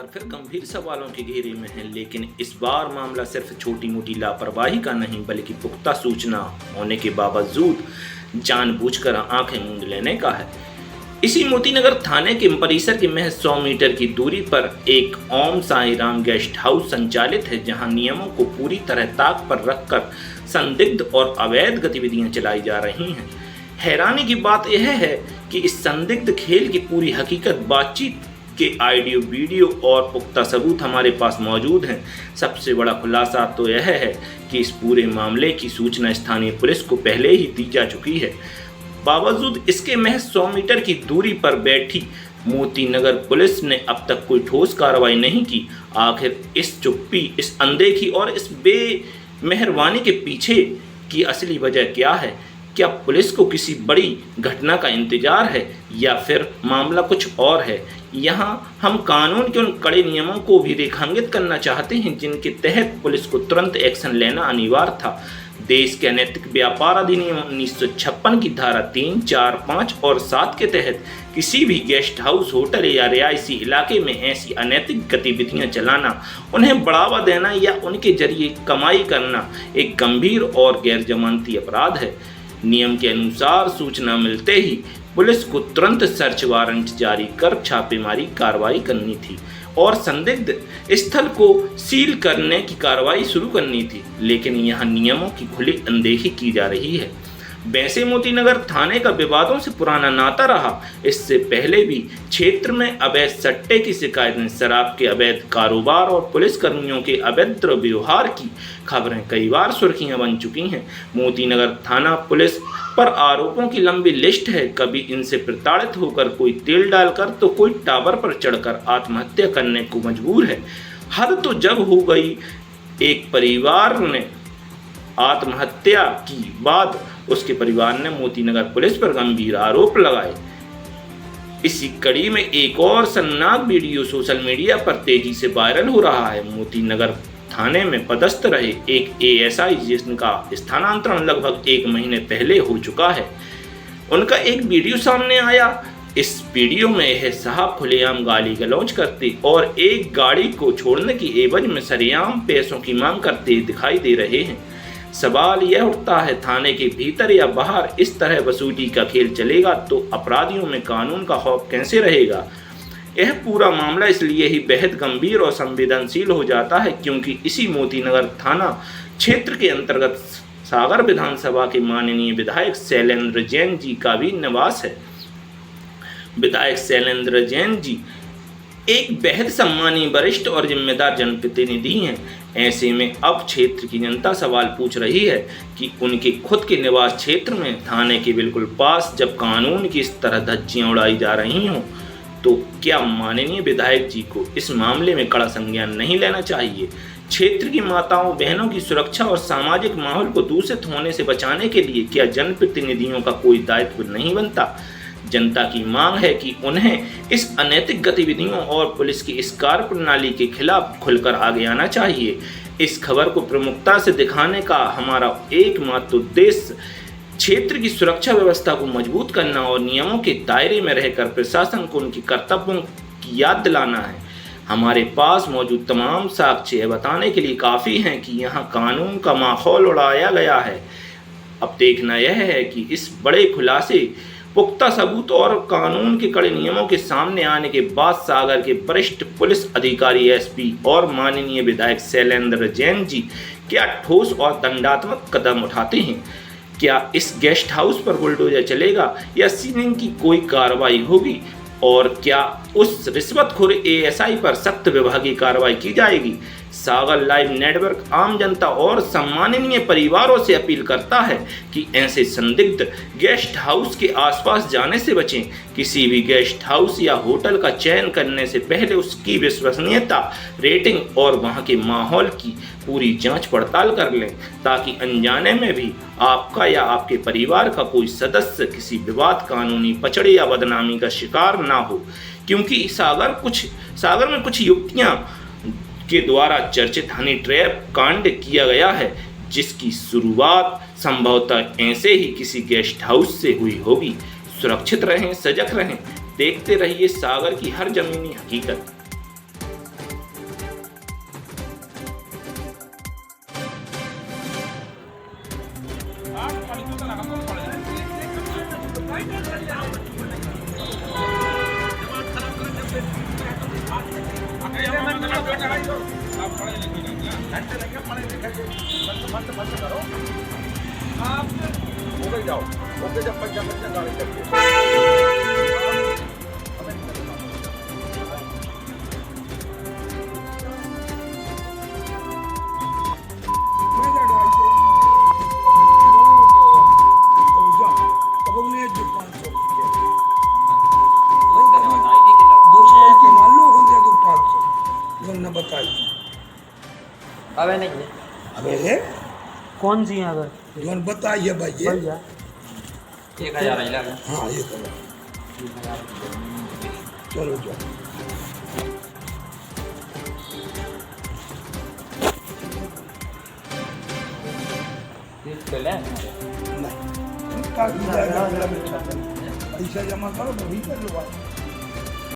बार फिर गंभीर सवालों के घेरे में है, लेकिन इस बार मामला सिर्फ छोटी मोटी लापरवाही का नहीं बल्कि पुख्ता सूचना होने के बावजूद जानबूझकर आंखें मूंद लेने का है। इसी मोतीनगर थाने के परिसर के महज 100 मीटर की दूरी पर एक ओम साई राम गेस्ट हाउस संचालित है, जहां नियमों को पूरी तरह ताक पर रखकर संदिग्ध और अवैध गतिविधियां चलाई जा रही हैं। हैरानी की बात यह है कि इस संदिग्ध खेल की पूरी हकीकत, बातचीत के ऑडियो, वीडियो और पुख्ता सबूत हमारे पास मौजूद हैं। सबसे बड़ा खुलासा तो यह है कि इस पूरे मामले की सूचना स्थानीय पुलिस को पहले ही दी जा चुकी है। बावजूद इसके महज 100 मीटर की दूरी पर बैठी मोतीनगर पुलिस ने अब तक कोई ठोस कार्रवाई नहीं की। आखिर इस चुप्पी, इस अनदेखी और इस बेमेहरबानी के पीछे की असली वजह क्या है? क्या पुलिस को किसी बड़ी घटना का इंतजार है या फिर मामला कुछ और है? यहाँ हम कानून के उन कड़े नियमों को भी रेखांकित करना चाहते हैं जिनके तहत पुलिस को तुरंत एक्शन लेना अनिवार्य था। देश के अनैतिक व्यापार अधिनियम 1956 की धारा 3, 4, 5 और 7 के तहत किसी भी गेस्ट हाउस, होटल या रिहायशी इलाके में ऐसी अनैतिक गतिविधियां चलाना, उन्हें बढ़ावा देना या उनके जरिए कमाई करना एक गंभीर और गैर जमानती अपराध है। नियम के अनुसार सूचना मिलते ही पुलिस को तुरंत सर्च वारंट जारी कर छापेमारी कार्रवाई करनी थी और संदिग्ध स्थल को सील करने की कार्रवाई शुरू करनी थी, लेकिन यहाँ नियमों की खुली अनदेखी की जा रही है। वैसे मोतीनगर थाने का विवादों से पुराना नाता रहा। इससे पहले भी क्षेत्र में अवैध सट्टे की शिकायतें, शराब के अवैध कारोबार और पुलिसकर्मियों के अभद्र व्यवहार की खबरें कई बार सुर्खियां बन चुकी हैं। मोतीनगर थाना पुलिस पर आरोपों की लंबी लिस्ट है। कभी इनसे प्रताड़ित होकर कोई तेल डालकर तो कोई टावर पर चढ़कर आत्महत्या करने को मजबूर है। हद तो जब हो गई, एक परिवार ने आत्महत्या की बाद उसके परिवार ने मोतीनगर पुलिस पर गंभीर आरोप लगाए। इसी कड़ी में एक और शर्मनाक वीडियो सोशल मीडिया पर तेजी से वायरल हो रहा है। मोतीनगर थाने में पदस्थ रहे एक एएसआई, जिनका स्थानांतरण लगभग 1 महीने पहले हो चुका है, उनका एक वीडियो सामने आया। इस वीडियो में यह साहब खुलेआम गाली गलौज करते और एक गाड़ी को छोड़ने की एवज में सरेआम पैसों की मांग करते दिखाई दे रहे हैं। सवाल यह उठता है, थाने के भीतर या बाहर इस तरह वसूली का खेल चलेगा तो अपराधियों में कानून का खौफ कैसे रहेगा? यह पूरा मामला इसलिए ही बेहद गंभीर और संवेदनशील हो जाता है क्योंकि इसी मोतीनगर थाना क्षेत्र के अंतर्गत सागर विधानसभा के माननीय विधायक शैलेंद्र जैन जी का भी निवास है। विधायक शैलेंद्र जैन जी एक बेहद सम्मानीय, वरिष्ठ और जिम्मेदार जनप्रतिनिधि हैं। ऐसे में अब क्षेत्र की जनता सवाल पूछ रही है कि उनके खुद के निवास क्षेत्र में थाने के बिल्कुल पास जब कानून की इस तरह धज्जियां उड़ाई जा रही हों तो क्या माननीय विधायक जी को इस मामले में कड़ा संज्ञान नहीं लेना चाहिए? क्षेत्र की माताओं बहनों की सुरक्षा और सामाजिक माहौल को दूषित होने से बचाने के लिए क्या जनप्रतिनिधियों का कोई दायित्व नहीं बनता? जनता की मांग है कि उन्हें इस अनैतिक गतिविधियों और पुलिस की इस कार्य प्रणाली के खिलाफ खुलकर आगे आना चाहिए। इस खबर को प्रमुखता से दिखाने का हमारा एकमात्र उद्देश्य क्षेत्र की सुरक्षा व्यवस्था को मजबूत करना और नियमों के दायरे में रहकर प्रशासन को उनके कर्तव्यों की याद दिलाना है। हमारे पास मौजूद तमाम साक्ष्य बताने के लिए काफ़ी हैं कि यहाँ कानून का माहौल उड़ाया गया है। अब देखना यह है कि इस बड़े खुलासे, पुख्ता सबूत और कानून के कड़े नियमों के सामने आने के बाद सागर के वरिष्ठ पुलिस अधिकारी एसपी और माननीय विधायक शैलेंद्र जैन जी क्या ठोस और दंडात्मक कदम उठाते हैं। क्या इस गेस्ट हाउस पर बुलडोजर चलेगा या सीलिंग की कोई कार्रवाई होगी? और क्या उस रिश्वतखोर एएसआई पर सख्त विभागीय कार्रवाई की जाएगी? सागर लाइव नेटवर्क आम जनता और सम्माननीय परिवारों से अपील करता है कि ऐसे संदिग्ध गेस्ट हाउस के आसपास जाने से बचें। किसी भी गेस्ट हाउस या होटल का चयन करने से पहले उसकी विश्वसनीयता, रेटिंग और वहां के माहौल की पूरी जांच पड़ताल कर लें ताकि अनजाने में भी आपका या आपके परिवार का कोई सदस्य किसी विवाद, कानूनी पचड़े या बदनामी का शिकार ना हो। क्योंकि सागर में कुछ युवतियां के द्वारा चर्चित हनी ट्रैप कांड किया गया है, जिसकी शुरुआत संभवतः ऐसे ही किसी गेस्ट हाउस से हुई होगी। सुरक्षित रहें, सजग रहें, देखते रहिए सागर की हर जमीनी हकीकत। जाओ ओके जब बच्चा गाड़ी चलती अबे नहीं है। अबे है कौन सी है अगर जोन बताइए भाई भैया 1000 ही लगा। हाँ ये करो चलो जाओ ले नहीं पैसा जमा करो तो भी कर लो